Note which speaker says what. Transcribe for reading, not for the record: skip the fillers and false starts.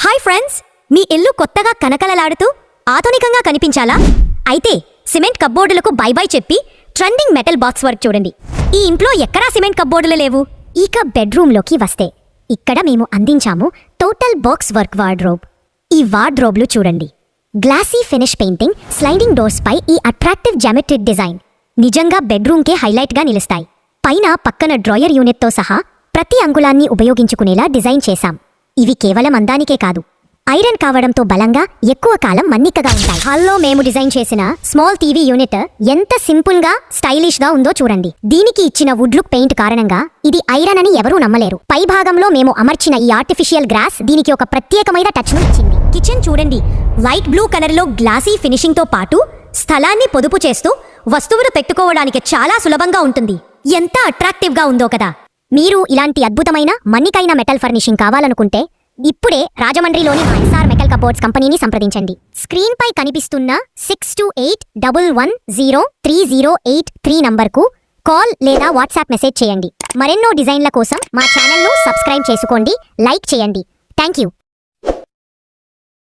Speaker 1: Hi friends, మీ ఇల్లు కొత్తగా కనకలలాడుతూ ఆధునికంగా కనిపించాలా? అయితే సిమెంట్ కప్బోర్డులకు బై బై చెప్పి ట్రెండింగ్ మెటల్ బాక్స్ వర్క్ చూడండి. ఈ ఇంట్లో ఎక్కడా సిమెంట్ కప్బోర్డులు లేవు. ఇక బెడ్రూమ్లోకి వస్తే ఇక్కడ మేము అందించాము టోటల్ బాక్స్ వర్క్ వార్డ్రోబ్. ఈ వార్డ్రోబ్లు చూడండి. Glossy finish painting, sliding doors పై ఈ అట్రాక్టివ్ జామెట్రిక్ డిజైన్ నిజంగా బెడ్రూమ్కే హైలైట్గా నిలుస్తాయి. పైన పక్కన డ్రాయర్ యూనిట్తో సహా ప్రతి అంగుళాన్ని ఉపయోగించుకునేలా డిజైన్ చేశాం. ఇవి కేవలం అందానికే కాదు, ఐరన్ కావడంతో బలంగా ఎక్కువ కాలం మన్నికగా ఉంటాయి. హాల్లో మేము డిజైన్ చేసిన స్మాల్ టీవీ యూనిట్ ఎంత సింపుల్ గా స్టైలిష్ గా ఉందో చూడండి. దీనికి ఇచ్చిన వుడ్ లుక్ పెయింట్ కారణంగా ఇది ఐరన్ అని ఎవరూ నమ్మలేరు. పై భాగంలో మేము అమర్చిన ఈ ఆర్టిఫిషియల్ గ్రాస్ దీనికి ఒక ప్రత్యేకమైన టచ్ ను ఇచ్చింది. కిచెన్ చూడండి, లైట్ బ్లూ కలర్ లో గ్లాసీ ఫినిషింగ్ తో పాటు స్థలాన్ని పొదుపు చేస్తూ వస్తువులు పెట్టుకోవడానికి చాలా సులభంగా ఉంటుంది. ఎంత అట్రాక్టివ్ గా ఉందో కదా. మీరు ఇలాంటి అద్భుతమైన మన్నికైన మెటల్ ఫర్నిషింగ్ కావాలనుకుంటే ఇప్పుడే రాజమండ్రిలోని ఎస్ఆర్ మెటల్ కబోర్డ్స్ కంపెనీని సంప్రదించండి. స్క్రీన్ పై కనిపిస్తున్న 6281113083 నంబర్కు కాల్ లేదా వాట్సాప్ మెసేజ్ చేయండి. మరెన్నో డిజైన్ల కోసం మా ఛానల్ను సబ్స్క్రైబ్ చేసుకోండి, లైక్ చేయండి. Thank you.